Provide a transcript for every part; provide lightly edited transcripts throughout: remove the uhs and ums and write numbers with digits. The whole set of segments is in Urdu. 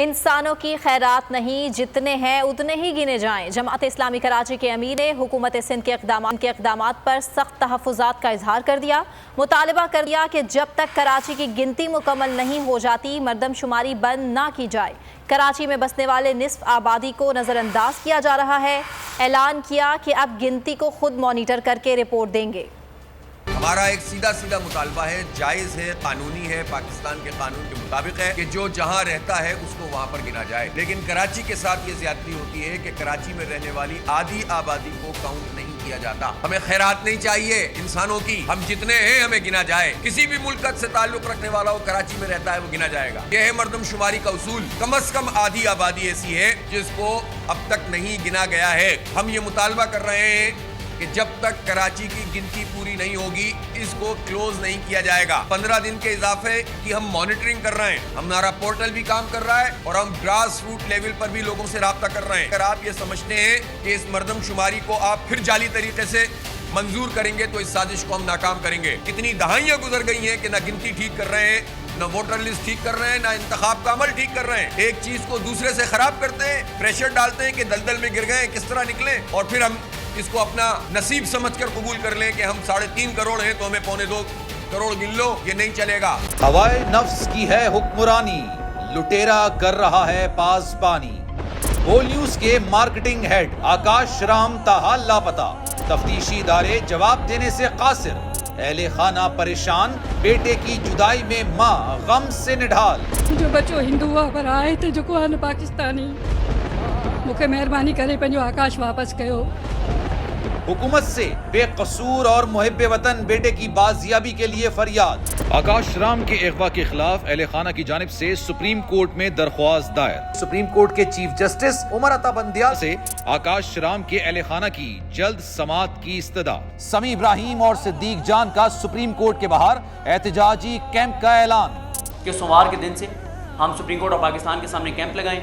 انسانوں کی خیرات نہیں، جتنے ہیں اتنے ہی گنے جائیں۔ جماعت اسلامی کراچی کے امیر نے حکومت سندھ کے اقدامات پر سخت تحفظات کا اظہار کر دیا۔ مطالبہ کر دیا کہ جب تک کراچی کی گنتی مکمل نہیں ہو جاتی مردم شماری بند نہ کی جائے۔ کراچی میں بسنے والے نصف آبادی کو نظر انداز کیا جا رہا ہے۔ اعلان کیا کہ اب گنتی کو خود مانیٹر کر کے رپورٹ دیں گے۔ ہمارا ایک سیدھا مطالبہ ہے، جائز ہے، قانونی ہے، پاکستان کے قانون کے مطابق ہے کہ جو جہاں رہتا ہے اس کو وہاں پر گنا جائے، لیکن کراچی کے ساتھ یہ زیادتی ہوتی ہے کہ کراچی میں رہنے والی آدھی آبادی کو کاؤنٹ نہیں کیا جاتا۔ ہمیں خیرات نہیں چاہیے انسانوں کی، ہم جتنے ہیں ہمیں گنا جائے۔ کسی بھی ملک سے تعلق رکھنے والا ہو کراچی میں رہتا ہے وہ گنا جائے گا۔ یہ ہے مردم شماری کا اصول۔ کم از کم آدھی آبادی ایسی ہے جس کو اب تک نہیں گنا گیا ہے۔ ہم یہ مطالبہ کر رہے ہیں کہ جب تک کراچی کی گنتی پوری نہیں ہوگی اس کو کلوز نہیں کیا جائے گا۔ 15 دن کے اضافے کی ہم مانیٹرنگ کر رہے ہیں، ہمارا پورٹل بھی کام کر رہا ہے اور ہم گراس روٹ لیول پر بھی لوگوں سے رابطہ کر رہے ہیں۔ اگر آپ یہ سمجھتے ہیں کہ اس مردم شماری کو آپ پھر جعلی طریقے سے منظور کریں گے تو اس سازش کو ہم ناکام کریں گے۔ کتنی دہائیاں گزر گئی ہیں کہ نہ گنتی ٹھیک کر رہے ہیں، نہ ووٹر لسٹ ٹھیک کر رہے ہیں، نہ انتخاب کا عمل ٹھیک کر رہے ہیں۔ ایک چیز کو دوسرے سے خراب کرتے ہیں، پریشر ڈالتے ہیں کہ دلدل میں گر گئے کس طرح نکلیں، اور پھر ہم اس کو اپنا نصیب سمجھ کر قبول کر لیں کہ ہم 3.5 کروڑ ہیں تو ہمیں 2.25 کروڑ گن لو۔ یہ نہیں چلے گا۔ ہوائے نفس کی ہے حکمرانی، لٹیرا کر رہا ہے پاسبانی۔ بول نیوز کے مارکیٹنگ ہیڈ آکاش رام تاحال لاپتہ، تفتیشی ادارے جواب دینے سے قاصر۔ اہل خانہ پریشان، بیٹے کی جدائی میں ماں غم سے نڈھال۔ جو بچو ہندو پر آئے تھے جو کو پاکستانی، مجھے مہربانی کرے پنجو آکاش واپس کیو۔ حکومت سے بے قصور اور محب وطن بیٹے کی بازیابی کے لیے فریاد۔ آکاش رام کے اغوا کے خلاف اہل خانہ کی جانب سے سپریم کورٹ میں درخواست دائر۔ سپریم کورٹ کے چیف جسٹس عمر عطا بندیا سے آکاش رام کے اہل خانہ کی جلد سماعت کی استدعا۔ سمی ابراہیم اور صدیق جان کا سپریم کورٹ کے باہر احتجاجی کیمپ کا اعلان۔ کہ سوموار کے دن سے ہم سپریم کورٹ آف پاکستان کے سامنے کیمپ لگائیں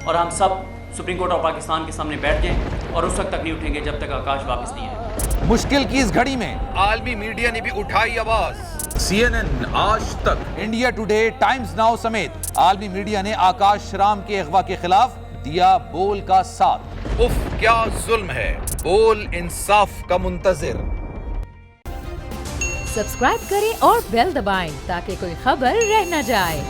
اور ہم سب سپریم کورٹ آف پاکستان کے سامنے بیٹھ جائیں اور اس وقت تک نہیں اٹھیں گے جب تک آکاش واپس نہیں آئے۔ مشکل کی اس گھڑی میں عالمی میڈیا نے بھی اٹھائی آواز۔ CNN، آج تک، انڈیا ٹوڈے، ٹائمز ناؤ سمیت عالمی میڈیا نے آکاش رام کے اغوا کے خلاف دیا بول کا ساتھ۔ اف کیا ظلم ہے، بول انصاف کا منتظر۔ سبسکرائب کریں اور بیل دبائیں تاکہ کوئی خبر رہ نہ جائے۔